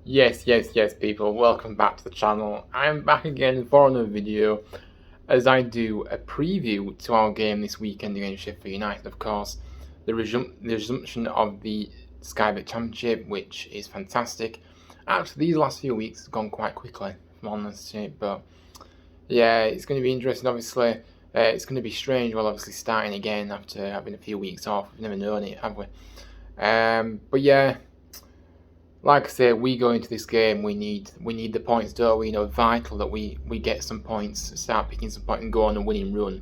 Yes, people, welcome back to the channel. I'm back again for another video as I do a preview to our game this weekend against Sheffield United, of course. The resumption of the Sky Bet Championship, which is fantastic. Actually, these last few weeks have gone quite quickly, if I'm honest, but yeah, it's going to be interesting, obviously. It's going to be strange, obviously starting again after having a few weeks off. We've never known it, have we? But yeah, like I say, we go into this game. We need the points, don't we? Vital that we get some points, start picking some points, and go on a winning run,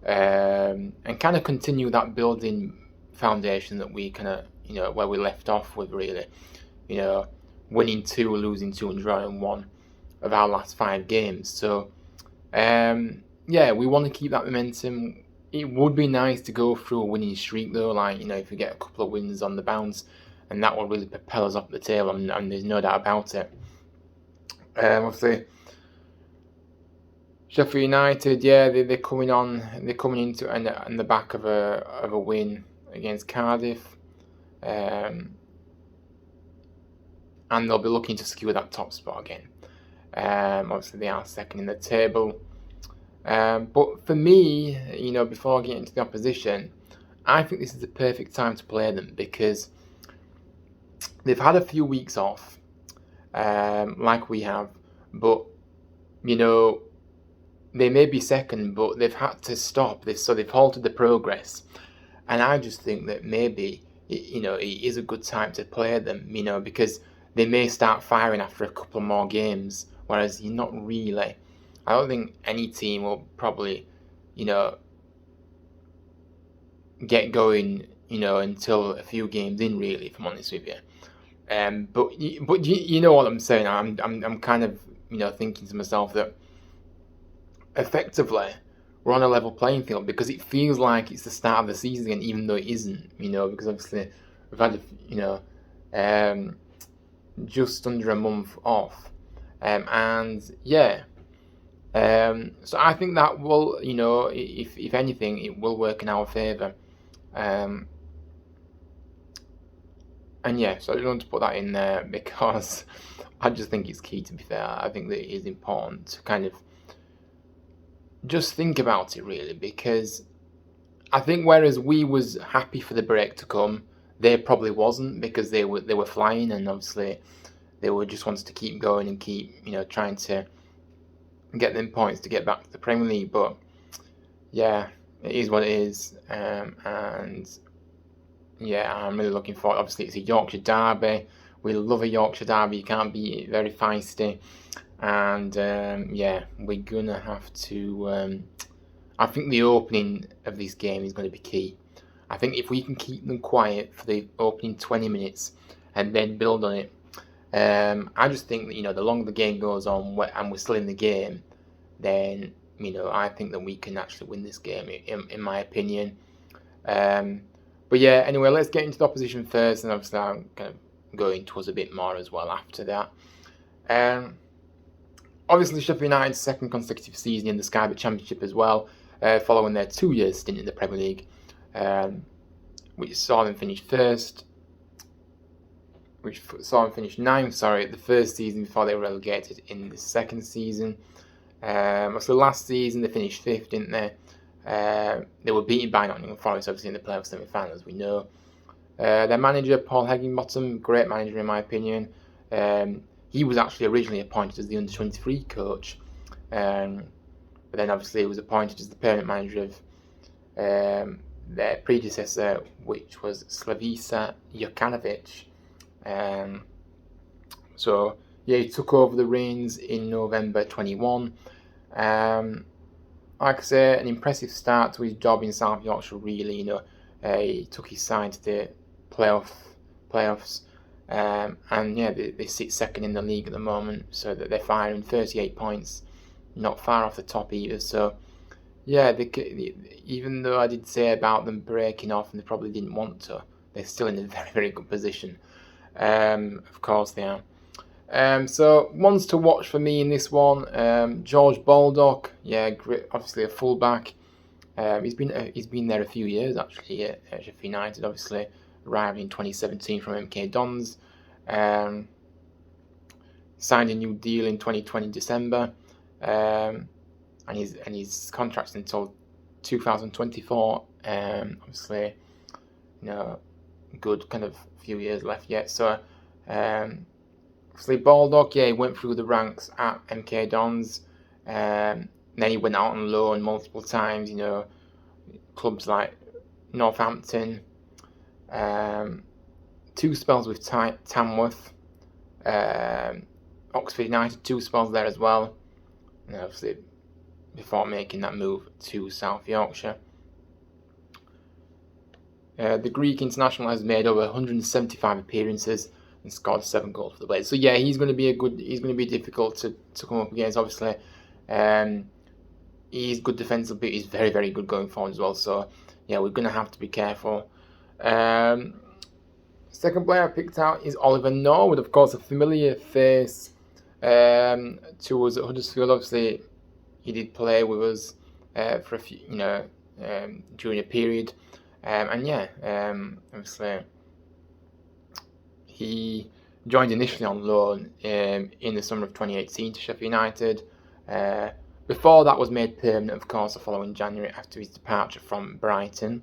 and kind of continue that building foundation that we kind of where we left off with, really. You know, winning two, losing two, and drawing one of our last 5 games. So yeah, we want to keep that momentum. It would be nice to go through a winning streak, though. Like, if we get a couple of wins on the bounce, and that will really propel us up the table, and there's no doubt about it. Obviously, Sheffield United, yeah, they're coming into on the back of a win against Cardiff, and they'll be looking to secure that top spot again. Obviously, they are second in the table. But for me, before I get into the opposition, I think this is the perfect time to play them because they've had a few weeks off, like we have, but they may be second, but they've had to stop this, so they've halted the progress. And I just think that maybe it is a good time to play them, because they may start firing after a couple more games, whereas you're not really. I don't think any team will probably, get going, until a few games in, really, if I'm honest with you. But you know what I'm saying. I'm kind of thinking to myself that effectively we're on a level playing field because it feels like it's the start of the season again, even though it isn't. Because obviously we've had just under a month off, and yeah. So I think that will, if anything, it will work in our favour. And yeah, so I just want to put that in there because I just think it's key, to be fair. I think that it is important to kind of just think about it, really, because I think whereas we was happy for the break to come, they probably wasn't, because they were flying, and obviously they were just wanted to keep going and keep trying to get them points to get back to the Premier League. But yeah, it is what it is, and yeah, I'm really looking forward. Obviously, it's a Yorkshire derby. We love a Yorkshire derby. You can't beat it. Very feisty, and yeah, we're gonna have to. I think the opening of this game is going to be key. I think if we can keep them quiet for the opening 20 minutes and then build on it, I just think that the longer the game goes on and we're still in the game, then I think that we can actually win this game, in my opinion. But yeah, anyway, let's get into the opposition first, and obviously I'm kind of going towards a bit more as well after that. Obviously, Sheffield United's second consecutive season in the Sky Bet Championship as well, following their 2 year stint in the Premier League, which saw them finish first. Which saw them finish ninth, the first season before they were relegated in the second season. So last season they finished fifth, didn't they? They were beaten by Nottingham Forest, obviously, in the playoff semi-final, as we know. Their manager, Paul Higginbottom, great manager in my opinion. He was actually originally appointed as the under-23 coach, but then obviously he was appointed as the permanent manager of their predecessor, which was Slavica Jokanovic. So yeah, he took over the reins in November 21. Like I say, an impressive start to his job in South Yorkshire, really. He took his side to the playoffs, and yeah, they sit second in the league at the moment, so that they're firing 38 points, not far off the top either. So yeah, even though I did say about them breaking off and they probably didn't want to, they're still in a very, very good position. Of course they are. So ones to watch for me in this one, George Baldock, yeah, great, obviously a fullback. He's been there a few years actually at Sheffield United, obviously arrived in 2017 from MK Dons. signed a new deal in 2020 December, and his contract's until 2024. Obviously, good kind of few years left yet. So, obviously, Baldock, he went through the ranks at MK Dons. Then he went out on loan multiple times. Clubs like Northampton, 2 spells with Tamworth, Oxford United, 2 spells there as well. And obviously, before making that move to South Yorkshire. The Greek international has made over 175 appearances and scored 7 goals for the Blades. So yeah, he's going to be difficult to come up against. Obviously, he's good defensive, but he's very, very good going forward as well. So yeah, we're going to have to be careful. Second player I picked out is Oliver Norwood, of course, a familiar face to us at Huddersfield. Obviously, he did play with us for a few, during a period. Obviously, he joined initially on loan in the summer of 2018 to Sheffield United. Before that was made permanent, of course, the following January after his departure from Brighton.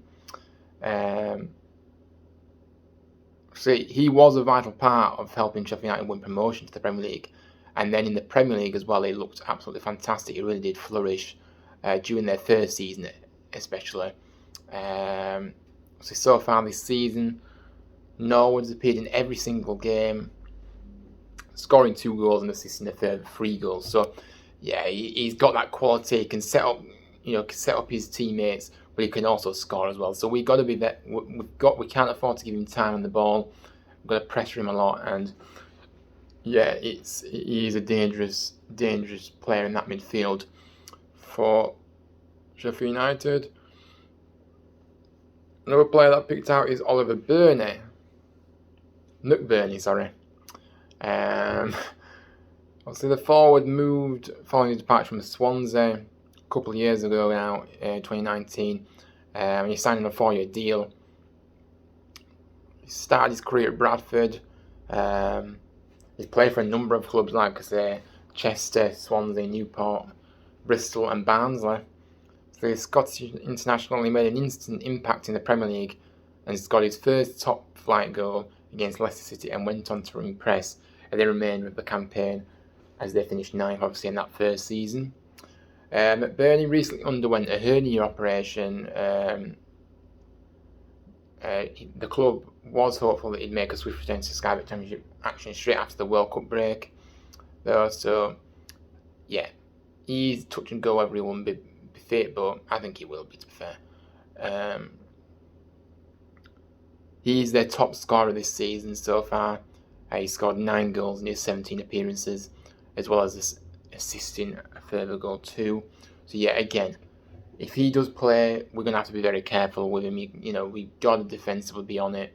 So he was a vital part of helping Sheffield United win promotion to the Premier League. And then in the Premier League as well, he looked absolutely fantastic. He really did flourish during their first season, especially. So far this season, Norwood has appeared in every single game, scoring 2 goals and assisting a further 3 goals. So, yeah, he's got that quality. He can set up his teammates, but he can also score as well. So we got to be that. We can't afford to give him time on the ball. We've got to pressure him a lot, and yeah, he is a dangerous player in that midfield for Sheffield United. Another player that I picked out is Oliver McBurney, sorry. Obviously, the forward moved following his departure from Swansea a couple of years ago now, 2019. He signed a 4-year deal. He started his career at Bradford. He's played for a number of clubs like I say, Chester, Swansea, Newport, Bristol and Barnsley. So the Scottish international, he made an instant impact in the Premier League and scored his first top-flight goal against Leicester City and went on to impress at the remainder of the campaign as they finished 9th, obviously, in that first season. McBurney recently underwent a hernia operation. The club was hopeful that he'd make a swift return to Sky Bet Championship action straight after the World Cup break, though. So, yeah, he's touch and go whether he won't be fit, but I think he will be, to be fair. He's their top scorer this season so far. He scored 9 goals in his 17 appearances, as well as assisting a further goal too. So yeah, again, if he does play, we're going to have to be very careful with him. We've got to defensively be on it,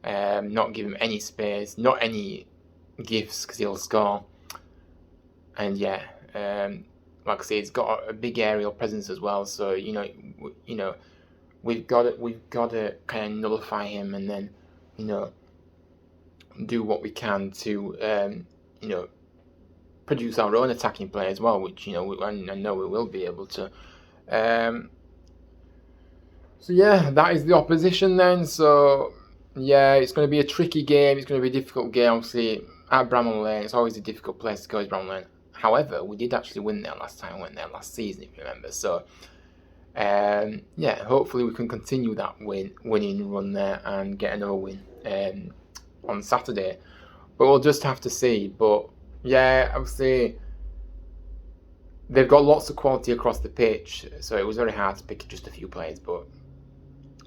not give him any space, not any gifts, because he'll score. And yeah, like I say, he's got a big aerial presence as well. So we've got to kind of nullify him, and then do what we can to produce our own attacking play as well, which I know we will be able to. So yeah, that is the opposition then. So yeah, it's going to be a tricky game. It's going to be a difficult game. Obviously, at Brammall Lane, it's always a difficult place to go, is Brammall Lane. However, we did actually win there last time. We went there last season, if you remember. So yeah, hopefully we can continue that winning run there and get another win on Saturday. But we'll just have to see. But yeah, obviously they've got lots of quality across the pitch, so it was very hard to pick just a few players, but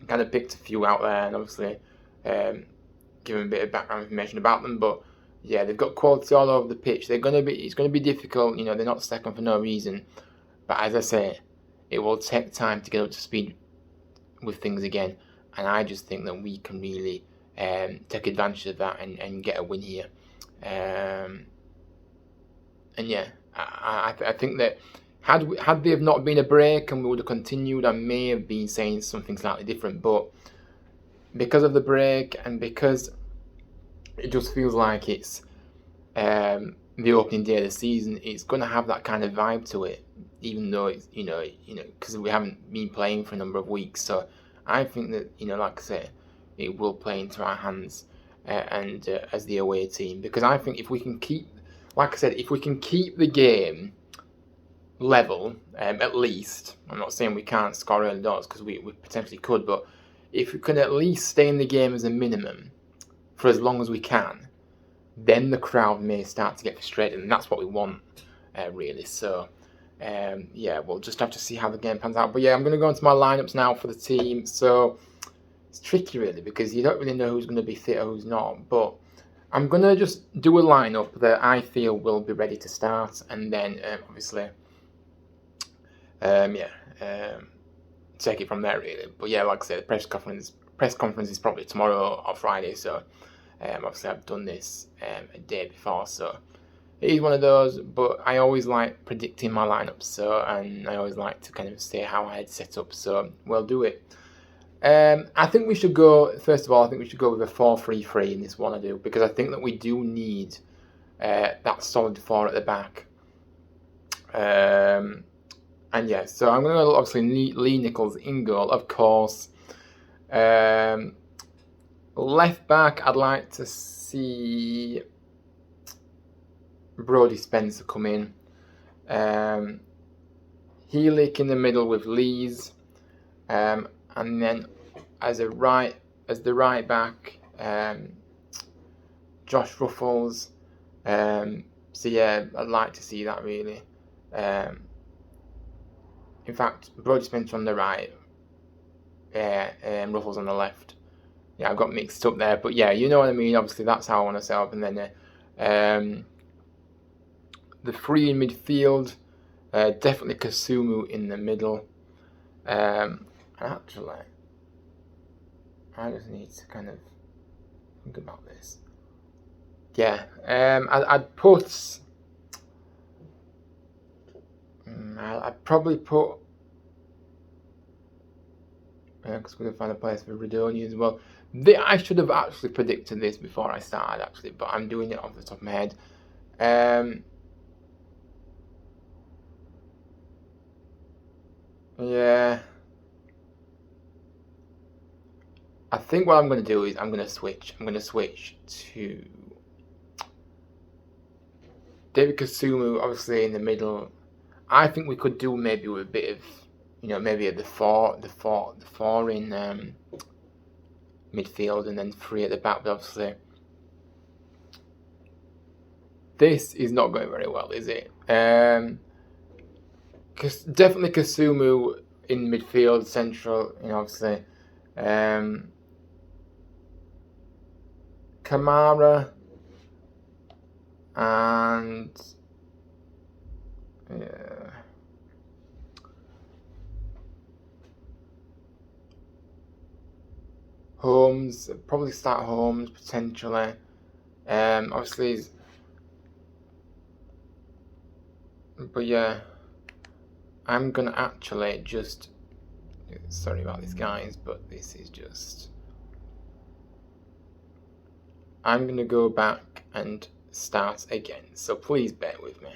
kind of picked a few out there, and obviously give them a bit of background information about them. But yeah, they've got quality all over the pitch. It's going to be difficult. They're not second for no reason. But as I say, it will take time to get up to speed with things again, and I just think that we can really take advantage of that and get a win here. And yeah, I think that had there not been a break and we would have continued, I may have been saying something slightly different. But because of the break and because it just feels like it's the opening day of the season, it's going to have that kind of vibe to it, even though it's because we haven't been playing for a number of weeks. So I think that like I said, it will play into our hands and as the away team, because I think if we can keep, like I said, if we can keep the game level, at least, I'm not saying we can't score early doors because we potentially could, but if we can at least stay in the game as a minimum for as long as we can, then the crowd may start to get frustrated, and that's what we want, really. So, we'll just have to see how the game pans out. But yeah, I'm going to go into my lineups now for the team. So it's tricky, really, because you don't really know who's going to be fit or who's not. But I'm going to just do a lineup that I feel will be ready to start, and then obviously, take it from there, really. But yeah, like I said, the press conference is probably tomorrow or Friday. So obviously I've done this a day before, so it is one of those. But I always like predicting my lineups, and I always like to kind of say how I had set up. So we'll do it. I think we should go. First of all, I think we should go with a 4-3-3 in this one. I do, because I think that we do need that solid four at the back. And yeah, so I'm going to obviously need Lee Nichols in goal, of course. Left back, I'd like to see Brodie Spencer come in. Heelick in the middle with Lees. And then as the right back, Josh Ruffles. So yeah, I'd like to see that, really. In fact, Brodie Spencer on the right, Ruffles on the left. Yeah, I've got mixed up there, but yeah, you know what I mean. Obviously, that's how I want to set up. And then the three in midfield, definitely Kasumu in the middle. Actually, I just need to kind of think about this. Yeah, I'd put. I'd probably put. Because we're going to find a place for Radoni as well. I should have actually predicted this before I started, actually, but I'm doing it off the top of my head. Yeah. I think what I'm going to do is I'm going to switch. I'm going to switch to David Kasumu, obviously in the middle. I think we could do maybe with a bit of, maybe at the four in midfield, and then three at the back. But obviously, this is not going very well, is it? Definitely Kasumu in midfield, central. Obviously, Kamara and Holmes, probably start Holmes potentially. Obviously, but yeah, I'm gonna actually just. Sorry about this, guys, but this is just. I'm gonna go back and start again, so please bear with me.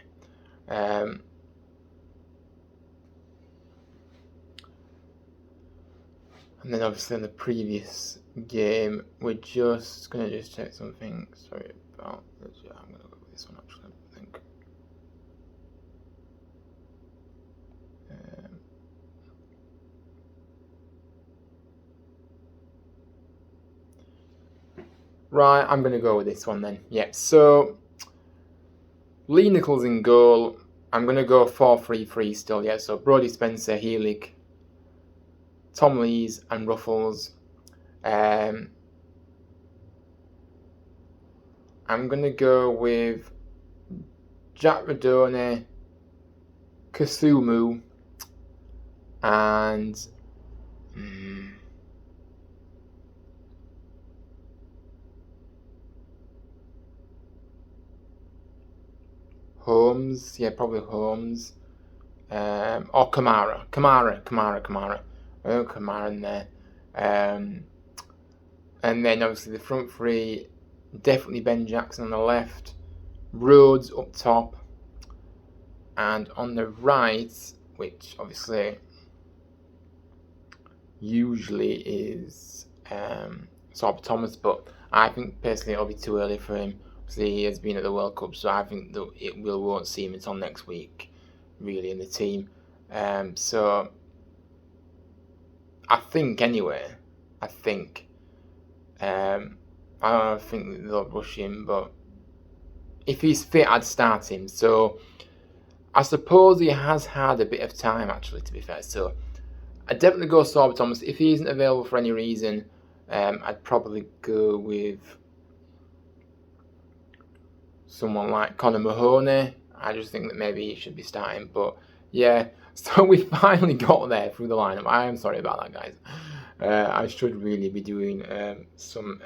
And then obviously in the previous game, we're just going to check something. Sorry about this. Yeah, I'm going to go with this one actually, I think. Right, I'm going to go with this one then. Yeah, so Lee Nichols in goal. I'm going to go 4-3-3 still, yeah. So Brodie Spencer, Heelig, Tom Lees and Ruffles. I'm going to go with Jack Radoni, Kasumu, and Holmes. Yeah, probably Holmes. Or Kamara. Kamara. Oh, Kamara in there. And then obviously the front three, definitely Ben Jackson on the left. Rhodes up top, and on the right, which obviously usually is Sorb Thomas, but I think personally it'll be too early for him. Obviously he has been at the World Cup, so I think that won't see him until next week, really, in the team. So I think anyway, I think I don't think they'll rush him, but if he's fit, I'd start him. So I suppose he has had a bit of time, actually, to be fair. So I'd definitely go Sorb Thomas. If he isn't available for any reason, I'd probably go with someone like Conor Mahoney. I just think that maybe he should be starting. But yeah, so we finally got there through the lineup. I am sorry about that, guys. I should really be doing some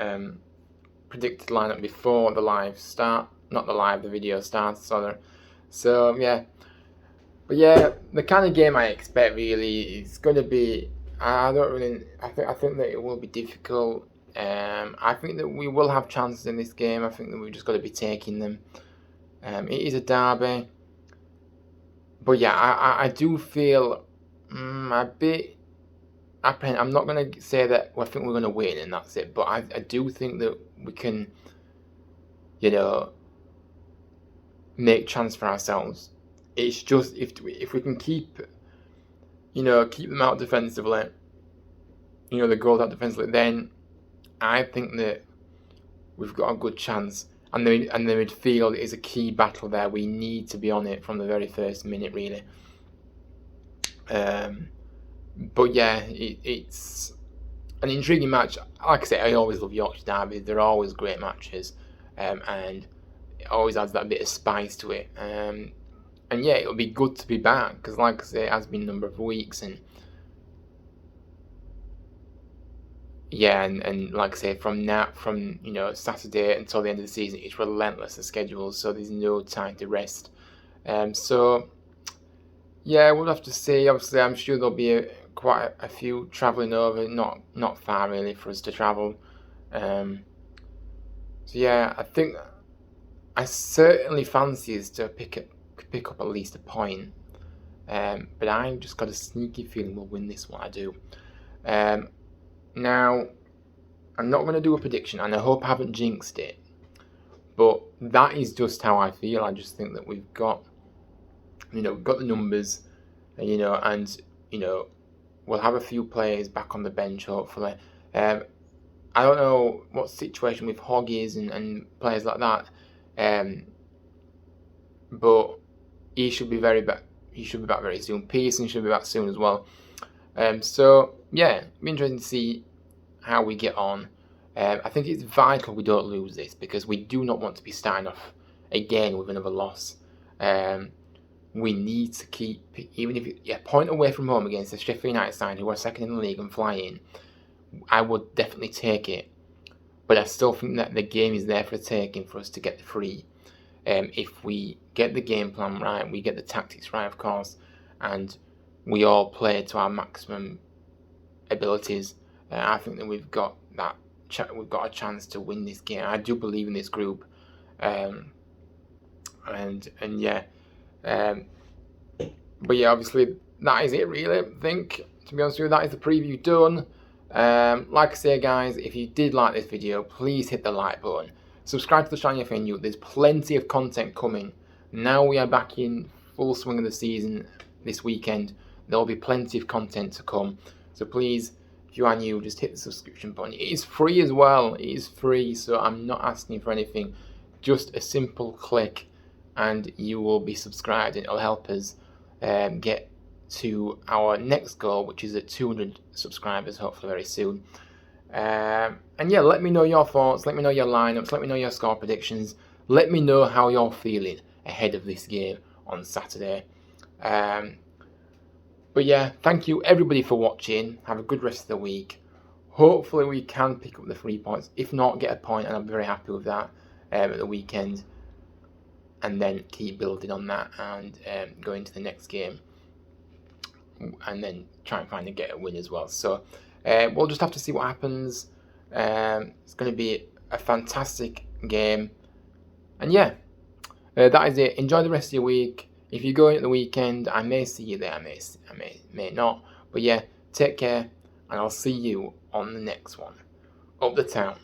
predicted lineup before the live start. Not the live, the video starts, sorry. So yeah. But yeah, the kind of game I expect really is going to be. I think that it will be difficult. I think that we will have chances in this game. I think that we've just got to be taking them. It is a derby, but yeah, I do feel a bit apprehensive. I'm not going to say that I think we're going to win and that's it, but I do think that we can, make chance for ourselves. It's just if we can keep them out defensively, the goals out defensively, then I think that we've got a good chance. And the midfield is a key battle there. We need to be on it from the very first minute, really. But yeah, it's an intriguing match. Like I say, I always love Yorkshire derbies. They're always great matches, and it always adds that bit of spice to it. And yeah, it'll be good to be back because, like I say, it has been a number of weeks, and yeah, and like I say, from Saturday until the end of the season, it's relentless, the schedule, so there's no time to rest. So yeah, we'll have to see. Obviously, I'm sure there'll be quite a few travelling over, not far really for us to travel. So yeah, I think I certainly fancy us to pick up at least a point. But I've just got a sneaky feeling we'll win this one. I do. Now, I'm not going to do a prediction, and I hope I haven't jinxed it, but that is just how I feel. I just think that we've got the numbers, and we'll have a few players back on the bench, hopefully. I don't know what situation with Hogg is and players like that, but he should be back. He should be back very soon. Pearson should be back soon as well. So yeah, it'll be interesting to see how we get on. I think it's vital we don't lose this because we do not want to be starting off again with another loss. We need to keep, even if a point away from home against the Sheffield United side who are second in the league and flying, I would definitely take it. But I still think that the game is there for the taking for us to get the free. If we get the game plan right, we get the tactics right, of course, and we all play to our maximum abilities, I think that we've got a chance to win this game. I do believe in this group, and yeah, but yeah, obviously that is it. Really, I think, to be honest with you, that is the preview done. Like I say, guys, if you did like this video, please hit the like button. Subscribe to the channel if you're new. There's plenty of content coming. Now we are back in full swing of the season this weekend. There will be plenty of content to come. So please, if you are new, just hit the subscription button. It is free as well. It is free, so I'm not asking for anything. Just a simple click and you will be subscribed, and it'll help us get to our next goal, which is at 200 subscribers, hopefully very soon. And yeah, let me know your thoughts, let me know your lineups, let me know your score predictions, let me know how you're feeling ahead of this game on Saturday. But yeah, thank you everybody for watching. Have a good rest of the week. Hopefully we can pick up the 3 points. If not, get a point, and I'm very happy with that at the weekend. And then keep building on that and go into the next game. And then try and get a win as well. So we'll just have to see what happens. It's going to be a fantastic game. And yeah, That is it. Enjoy the rest of your week. If you're going at the weekend, I may see you there. I may not. But yeah, take care, and I'll see you on the next one. Up the town.